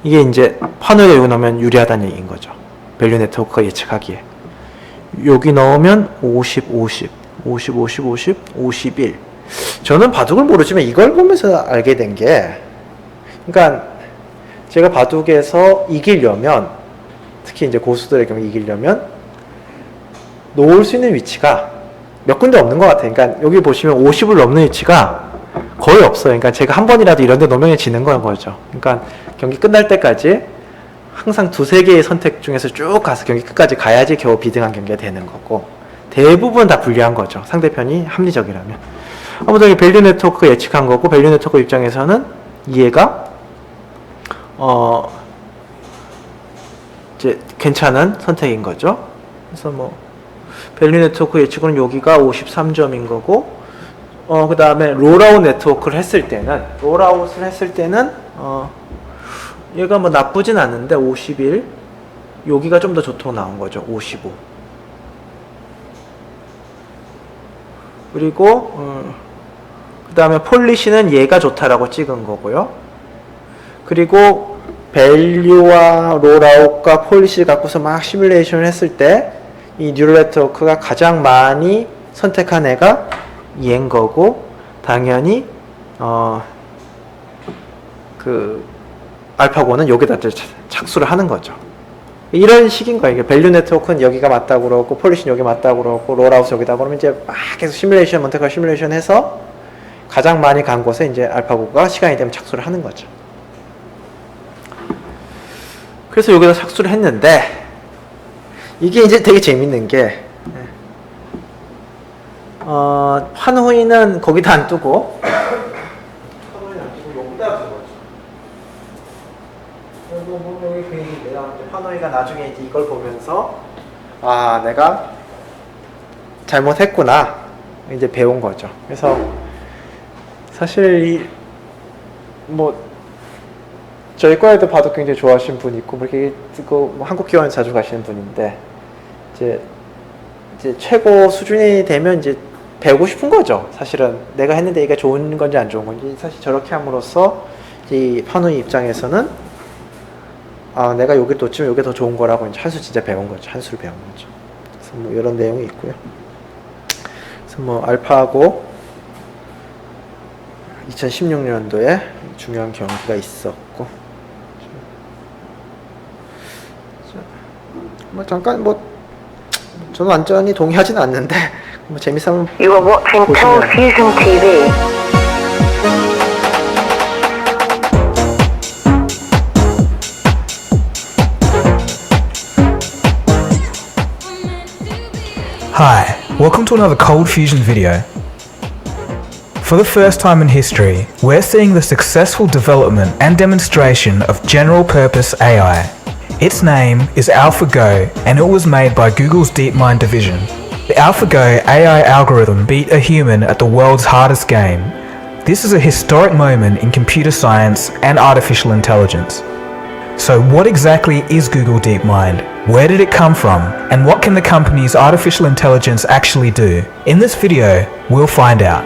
이게 이제 파노이가 여기 넣으면 유리하다는 얘기인 거죠. 밸류 네트워크가 예측하기에. 여기 넣으면 50, 50, 50, 50, 50, 51. 저는 바둑을 모르지만 이걸 보면서 알게 된 게, 그러니까 제가 바둑에서 이기려면 특히 이제 고수들의 경우 이기려면 놓을 수 있는 위치가 몇 군데 없는 것 같아요. 그러니까 여기 보시면 50을 넘는 위치가 거의 없어요. 그러니까 제가 한 번이라도 이런 데 놓으면 지는 거죠. 그러니까 경기 끝날 때까지 항상 두세 개의 선택 중에서 쭉 가서 경기 끝까지 가야지 겨우 비등한 경기가 되는 거고, 대부분 다 불리한 거죠. 상대편이 합리적이라면. 아무튼 밸류 네트워크 예측한 거고, 밸류 네트워크 입장에서는 이해가 이제 괜찮은 선택인 거죠. 그래서 뭐 밸류 네트워크 예측은 여기가 53점인 거고, 그 다음에 롤아웃 네트워크를 했을 때는, 롤아웃을 했을 때는 얘가 뭐 나쁘진 않은데 51, 여기가 좀 더 좋다고 나온 거죠. 55. 그리고 그 다음에 폴리시는 얘가 좋다라고 찍은 거고요. 그리고 밸류와 롤아웃과 폴리시 갖고서 막 시뮬레이션을 했을 때 이 뉴럴 네트워크가 가장 많이 선택한 애가 얘인 거고, 당연히 그 알파고는 여기다 착수를 하는 거죠. 이런 식인 거예요. 밸류 네트워크는 여기가 맞다고 그러고, 폴리시는 여기 맞다고 그러고, 롤아웃 여기다 그러면 이제 막 계속 시뮬레이션, 몬테카를로 시뮬레이션 해서 가장 많이 간 곳에 이제 알파고가 시간이 되면 착수를 하는 거죠. 그래서 여기다 착수를 했는데, 이게 이제 되게 재밌는 게, 판호이는 거기다 안 두고, 판호이는 안 두고 여기다 둔 거죠. 그리고 여기 괜히 내가 판호이가 나중에 이제 이걸 보면서, 아, 내가 잘못했구나, 이제 배운 거죠. 그래서 사실 저희 과에도 바둑 굉장히 좋아하시는 분이 있고, 이렇게 뭐 한국 기원에 자주 가시는 분인데, 이제 최고 수준이 되면 이제 배우고 싶은 거죠. 사실은 내가 했는데 이게 좋은 건지 안 좋은 건지, 사실 저렇게 함으로써 이 판우이 입장에서는 내가 여기 놓치면 이게 더 좋은 거라고 이제 한 수 진짜 배운 거죠. 한 수를 배운 거죠. 그래서 뭐 이런 내용이 있고요. 그래서 뭐 알파고 2016년도에 중요한 경기가 있었고, 뭐 잠깐 저는 완전히 동의하지는 않는데 뭐 재밌으면 You are watching Cold Fusion TV. Hi, welcome to another Cold Fusion video. For the first time in history, we're seeing the successful development and demonstration of general purpose AI. Its name is AlphaGo, and it was made by Google's DeepMind division. The AlphaGo AI algorithm beat a human at the world's hardest game. This is a historic moment in computer science and artificial intelligence. So what exactly is Google DeepMind? Where did it come from? And what can the company's artificial intelligence actually do? In this video, we'll find out.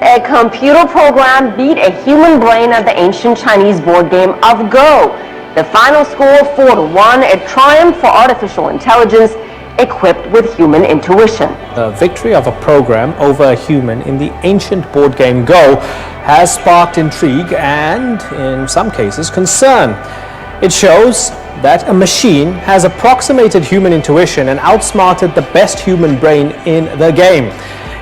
A computer program beat a human brain at the ancient Chinese board game of Go. The final score 4-1, a triumph for artificial intelligence equipped with human intuition. The victory of a program over a human in the ancient board game Go has sparked intrigue and, in some cases, concern. It shows that a machine has approximated human intuition and outsmarted the best human brain in the game.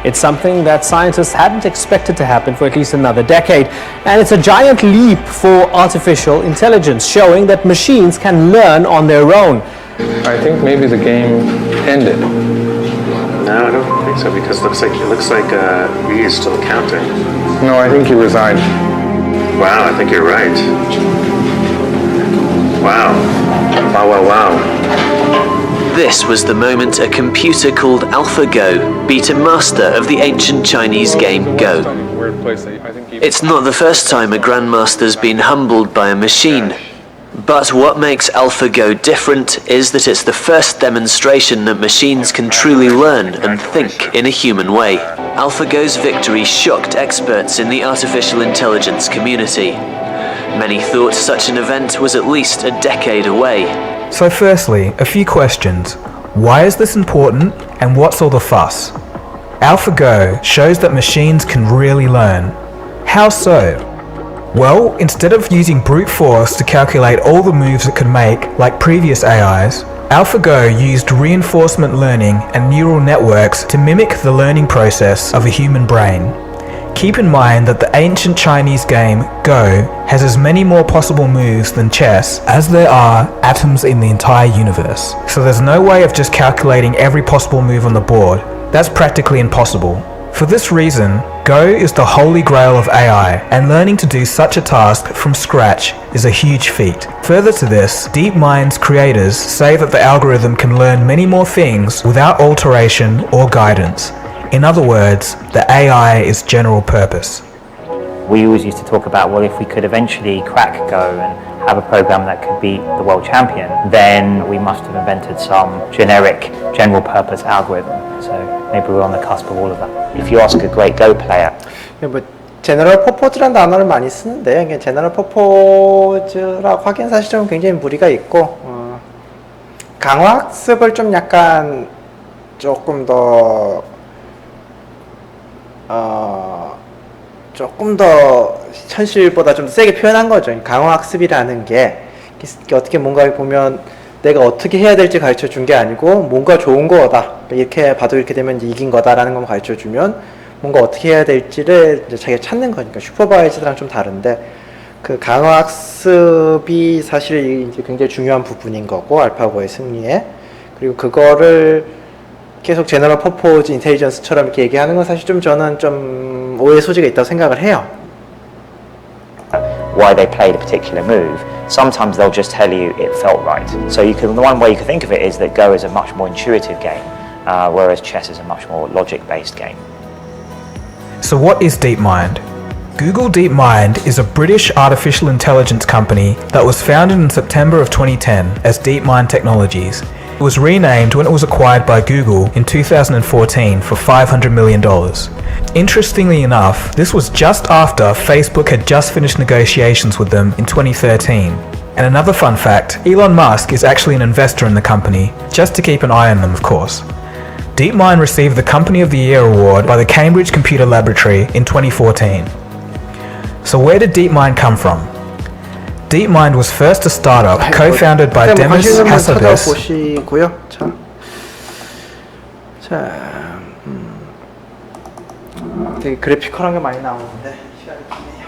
It's something that scientists hadn't expected to happen for at least another decade, and it's a giant leap for artificial intelligence, showing that machines can learn on their own. I think maybe the game ended. No, I don't think so, because it looks like Yi is still counting. No, I think he resigned. Wow, I think you're right. Wow. Wow. This was the moment a computer called AlphaGo beat a master of the ancient Chinese game Go. It's not the first time a grandmaster's been humbled by a machine. But what makes AlphaGo different is that it's the first demonstration that machines can truly learn and think in a human way. AlphaGo's victory shocked experts in the artificial intelligence community. Many thought such an event was at least a decade away. So firstly, a few questions. Why is this important, and what's all the fuss? AlphaGo shows that machines can really learn. How so? Well, instead of using brute force to calculate all the moves it could make, like previous AIs, AlphaGo used reinforcement learning and neural networks to mimic the learning process of a human brain. Keep in mind that the ancient Chinese game Go has as many more possible moves than chess as there are atoms in the entire universe. So there's no way of just calculating every possible move on the board. That's practically impossible. For this reason, Go is the holy grail of AI, and learning to do such a task from scratch is a huge feat. Further to this, DeepMind's creators say that the algorithm can learn many more things without alteration or guidance. In other words, the AI is general purpose. We always used to talk about, well, if we could eventually crack Go and have a program that could beat the world champion, then we must have invented some generic, general purpose algorithm. So maybe we're on the cusp of all of that. If you ask a great Go player, 뭐 제너럴 퍼포즈라는 단어를 많이 쓰는데 이게 제너럴 퍼포즈라고 하기엔 사실 좀 굉장히 무리가 있고 강화학습을 좀 약간 조금 더 현실보다 좀 세게 표현한 거죠. 강화학습이라는 게 어떻게 뭔가 보면 내가 어떻게 해야 될지 가르쳐 준 게 아니고 뭔가 좋은 거다. 이렇게 봐도 이렇게 되면 이제 이긴 거다라는 걸 가르쳐 주면 뭔가 어떻게 해야 될지를 이제 자기가 찾는 거니까 슈퍼바이즈랑 좀 다른데 그 강화학습이 사실 이제 굉장히 중요한 부분인 거고 알파고의 승리에 그리고 그거를 계속 제너럴 퍼포즈 인텔리전스처럼 이렇게 얘기하는 건 사실 좀 저는 좀 오해 소지가 있다고 생각을 해요. why they played a particular move, sometimes they'll just tell you it felt right. So the one way you can think of it is that Go is a much more intuitive game, whereas chess is a much more logic-based game. So what is DeepMind? Google DeepMind is a British artificial intelligence company that was founded in September of 2010 as DeepMind Technologies. It was renamed when it was acquired by Google in 2014 for $500 million. Interestingly enough, this was just after Facebook had just finished negotiations with them in 2013. And another fun fact, Elon Musk is actually an investor in the company, just to keep an eye on them, of course. DeepMind received the Company of the Year award by the Cambridge Computer Laboratory in 2014. So where did DeepMind come from? DeepMind was first a startup co-founded by Demis Hassabis. 보시고요. 되게 그래피컬한 게 많이 나오는데 시간이 기네요.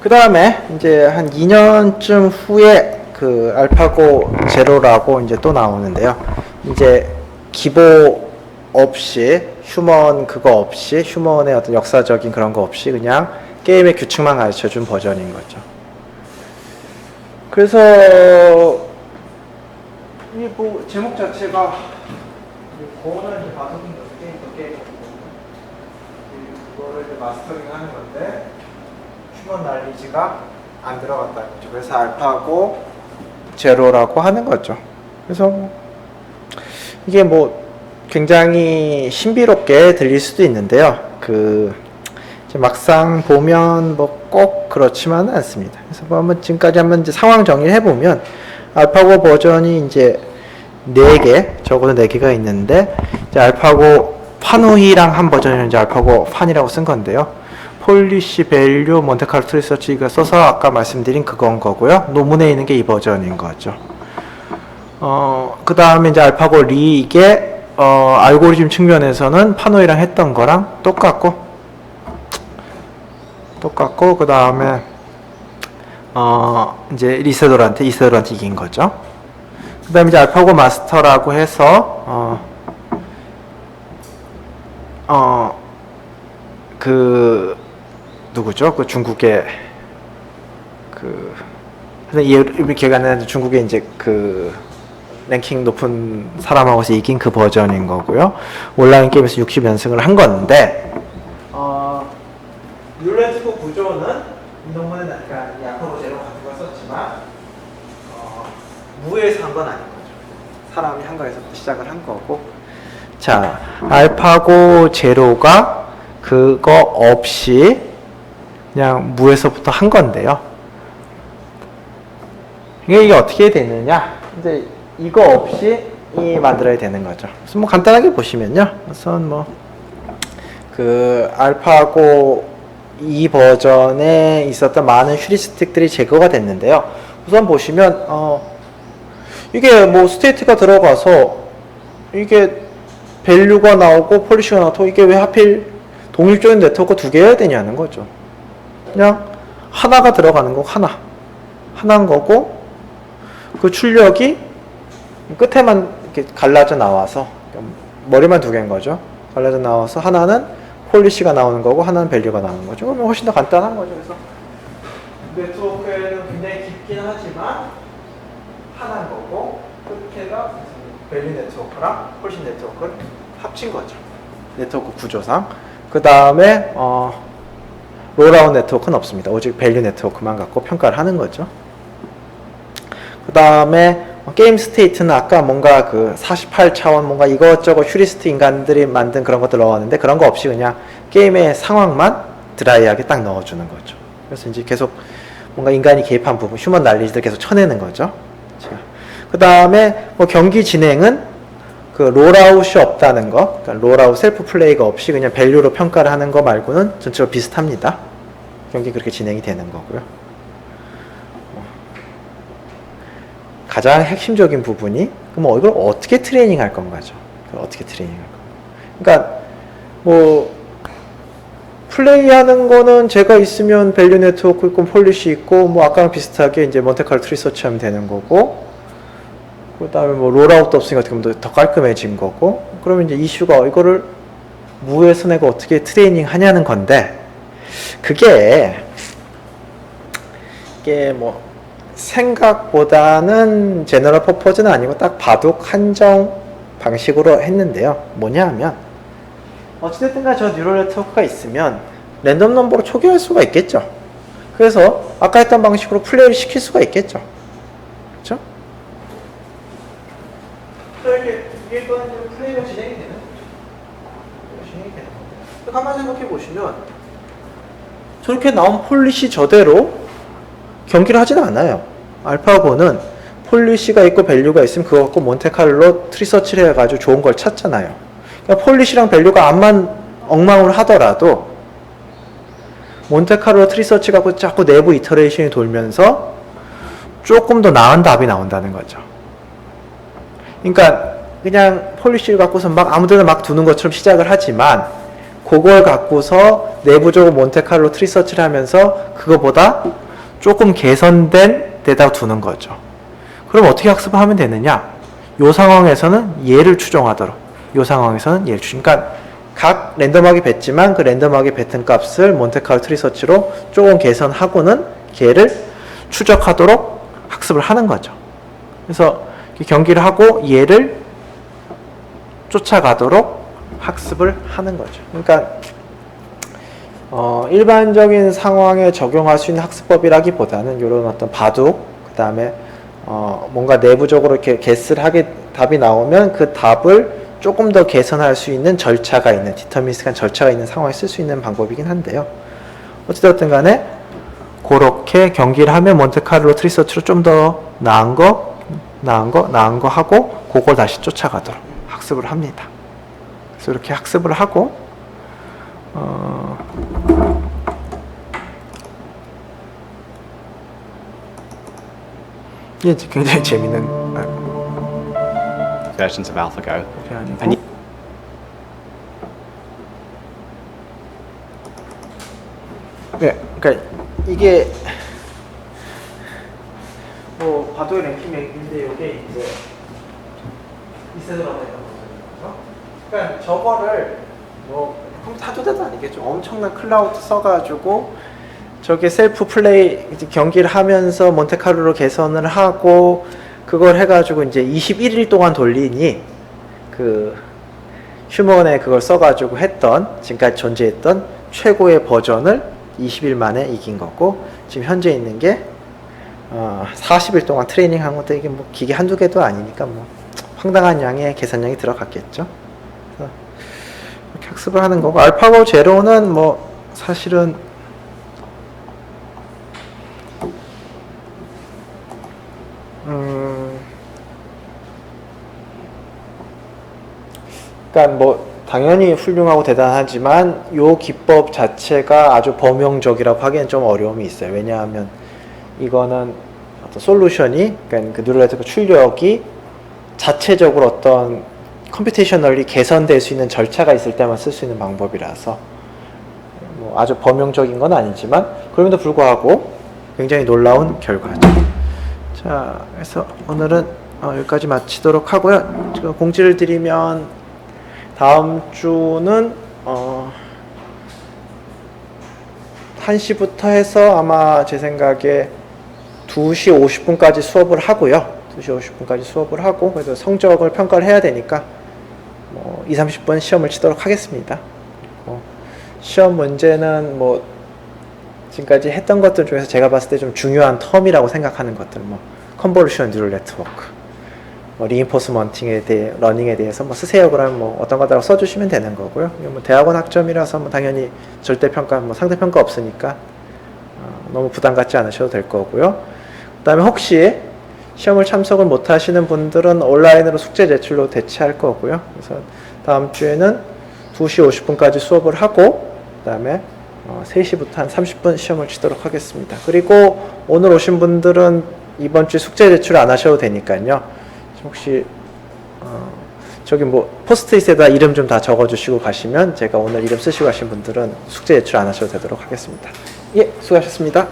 그 다음에 이제 한 2년쯤 후에 그 알파고 제로라고 이제 또 나오는데요. 이제 기보 없이 휴먼 그거 없이 휴먼의 어떤 역사적인 그런 거 없이 그냥 게임의 규칙만 가르쳐준 버전인 거죠. 그래서 이 뭐 제목 자체가 고원한 바둑인 게임 그거를 이제 마스터링 하는 건데 휴먼 날리지가 안 들어갔다는 거죠. 그래서 알파고 제로라고 하는 거죠. 그래서 이게 뭐 굉장히 신비롭게 들릴 수도 있는데요. 이제 막상 보면 뭐 꼭 그렇지만은 않습니다. 그래서 뭐 한번 지금까지 한번 이제 상황 정리를 해보면 알파고 버전이 이제 4개, 적어도 4개가 있는데 이제 알파고 파노히랑 한 버전을 이제 알파고 판이라고 쓴 건데요. 폴리시 밸류 몬테카르토 리서치가 써서 아까 말씀드린 그건 거고요. 논문에 있는 게 이 버전인 거죠. 그 다음에 이제 알파고 리 이게 알고리즘 측면에서는 파노이랑 했던 거랑 똑같고 그 다음에 이제 이세돌한테 이긴 거죠. 그 다음에 이제 알파고 마스터라고 해서 누구죠? 그 중국의 이름이 기억 안 나는데 중국의 이제 랭킹 높은 사람하고서 이긴 그 버전인 거고요. 온라인 게임에서 60연승을 한 건데 룰렛투 구조는 이 논문은 약간 알파고 제로 같은 걸 썼지만 무에서 한 건 아닌 거죠. 사람이 한 거에서부터 시작을 한 거고 자 알파고 제로가 그거 없이 그냥 무에서부터 한 건데요. 이게 어떻게 되느냐 이제 이거 없이 만들어야 되는 거죠. 그래서 뭐 간단하게 보시면요. 우선 뭐 그 알파고 2 버전에 있었던 많은 휴리스틱들이 제거가 됐는데요. 우선 보시면 이게 뭐 스테이트가 들어가서 이게 밸류가 나오고 폴리시가 나오고 이게 왜 하필 독립적인 네트워크 두 개여야 되냐는 거죠. 그냥 하나가 들어가는 거 하나인 거고 그 출력이 끝에만 이렇게 갈라져 나와서 머리만 두 개인 거죠. 갈라져 나와서 하나는 폴리시가 나오는 거고 하나는 밸류가 나오는 거죠. 그러면 훨씬 더 간단한 거죠. 그래서 네트워크에는 굉장히 깊긴 하지만 하나인 거고 끝에가 밸류 네트워크랑 폴리시 네트워크를 합친 거죠. 네트워크 구조상. 그 다음에 롤아웃 네트워크는 없습니다. 오직 밸류 네트워크만 갖고 평가를 하는 거죠. 그 다음에 게임 스테이트는 아까 뭔가 그 48차원 뭔가 이것저것 휴리스트 인간들이 만든 그런 것들 넣었는데 그런 거 없이 그냥 게임의 상황만 드라이하게 딱 넣어주는 거죠. 그래서 이제 계속 뭔가 인간이 개입한 부분, 휴먼 날리지들 계속 쳐내는 거죠. 그 다음에 뭐 경기 진행은 그 롤아웃이 없다는 거, 그러니까 롤아웃 셀프 플레이가 없이 그냥 밸류로 평가를 하는 거 말고는 전체로 비슷합니다. 경기 그렇게 진행이 되는 거고요. 가장 핵심적인 부분이 그럼 이걸 어떻게 트레이닝 할 건가죠? 어떻게 트레이닝 할 건가? 그러니까 뭐 플레이하는 거는 제가 있으면 밸류 네트워크 있고 폴리시 있고 뭐 아까랑 비슷하게 이제 몬테카르로 트리 서치하면 되는 거고 그 다음에 뭐 롤아웃도 없으니까 어떻게 보면 더 깔끔해진 거고 그러면 이제 이슈가 이거를 무에서 내가 어떻게 트레이닝 하냐는 건데 그게 뭐 생각보다는 제너럴 퍼포즈는 아니고 딱 바둑 한정 방식으로 했는데요. 뭐냐 하면 어찌됐든 간에 저 뉴럴 네트워크가 있으면 랜덤 넘버로 초기화할 수가 있겠죠. 그래서 아까 했던 방식으로 플레이를 시킬 수가 있겠죠. 그렇죠? 이게 또는 플레이가 진행이 되는 거죠. 진행이 되는 거죠. 가만히 생각해 보시면 저렇게 나온 폴리시 저대로 경기를 하지는 않아요. 알파고는 폴리시가 있고 밸류가 있으면 그거 갖고 몬테칼로 트리서치를 해가지고 좋은 걸 찾잖아요. 그러니까 폴리시랑 밸류가 암만 엉망으로 하더라도 몬테칼로 트리서치 갖고 자꾸 내부 이터레이션이 돌면서 조금 더 나은 답이 나온다는 거죠. 그러니까 그냥 폴리시를 갖고서 막 아무데나 막 두는 것처럼 시작을 하지만 그걸 갖고서 내부적으로 몬테칼로 트리서치를 하면서 그거보다 조금 개선된 데다 두는 거죠. 그럼 어떻게 학습을 하면 되느냐? 이 상황에서는 얘를 추정하도록 이 상황에서는 얘를 그러니까 각 랜덤하게 뱉지만 그 랜덤하게 뱉은 값을 몬테칼로 트리서치로 조금 개선하고는 걔를 추적하도록 학습을 하는 거죠. 그래서 경기를 하고 얘를 쫓아가도록 학습을 하는 거죠. 그러니까 일반적인 상황에 적용할 수 있는 학습법이라기보다는 이런 어떤 바둑, 그 다음에 뭔가 내부적으로 이렇게 guess를 하게 답이 나오면 그 답을 조금 더 개선할 수 있는 절차가 있는 디터미니스틱한 절차가 있는 상황에 쓸 수 있는 방법이긴 한데요. 어찌됐든 간에 그렇게 경기를 하면 몬테카를로 트리서치로 좀 더 나은 거 하고 그걸 다시 쫓아가도록 학습을 합니다. 그래서 이렇게 학습을 하고 이게 굉장히 재밌는 versions of AlphaGo. 아니고 네, 그러니까 이게 뭐 바둑의 랭킹 맥인데 이게 이제 이세드라고 되는 거죠. 그러니까 저거를 뭐 컴퓨터도 아니겠죠. 엄청난 클라우드 써가지고 저게 셀프 플레이 이제 경기를 하면서 몬테카르로 개선을 하고 그걸 해가지고 이제 21일 동안 돌리니 그 휴먼에 그걸 써가지고 했던 지금까지 존재했던 최고의 버전을 20일 만에 이긴 거고 지금 현재 있는 게 40일 동안 트레이닝 한 것도 이게 뭐 기계 한두 개도 아니니까 뭐 황당한 양의 계산량이 들어갔겠죠. 그래서 이렇게 학습을 하는 거고 알파고 제로는 뭐 사실은 그러니까 뭐 당연히 훌륭하고 대단하지만 이 기법 자체가 아주 범용적이라고 하기엔 좀 어려움이 있어요. 왜냐하면 이거는 어떤 솔루션이, 그러니까 그 뉴럴 네트워크 출력이 자체적으로 어떤 컴퓨테이셔널리 개선될 수 있는 절차가 있을 때만 쓸 수 있는 방법이라서 뭐 아주 범용적인 건 아니지만 그럼에도 불구하고 굉장히 놀라운 결과죠. 자, 그래서 오늘은 여기까지 마치도록 하고요. 제가 공지를 드리면 다음 주는 1시부터 해서 아마 제 생각에 2시 50분까지 수업을 하고요. 2시 50분까지 수업을 하고, 그래서 성적을 평가를 해야 되니까 뭐 20-30분 시험을 치도록 하겠습니다. 시험 문제는 뭐 지금까지 했던 것들 중에서 제가 봤을 때 좀 중요한 텀이라고 생각하는 것들, 뭐 컨볼루션 뉴럴 네트워크, 뭐 리인포스먼팅에 대해, 러닝에 대해서 뭐 쓰세요 그러면 뭐 어떤 거다라고 써주시면 되는 거고요. 뭐 대학원 학점이라서 뭐 당연히 절대평가, 뭐 상대평가 없으니까 너무 부담 갖지 않으셔도 될 거고요. 그 다음에 혹시 시험을 참석을 못 하시는 분들은 온라인으로 숙제 제출로 대체할 거고요. 그래서 다음 주에는 2시 50분까지 수업을 하고, 그 다음에 3시부터 한 30분 시험을 치도록 하겠습니다. 그리고 오늘 오신 분들은 이번 주에 숙제 제출 안 하셔도 되니까요. 혹시 저기 뭐 포스트잇에다 이름 좀 다 적어주시고 가시면 제가 오늘 이름 쓰시고 가신 분들은 숙제 제출 안 하셔도 되도록 하겠습니다. 예, 수고하셨습니다.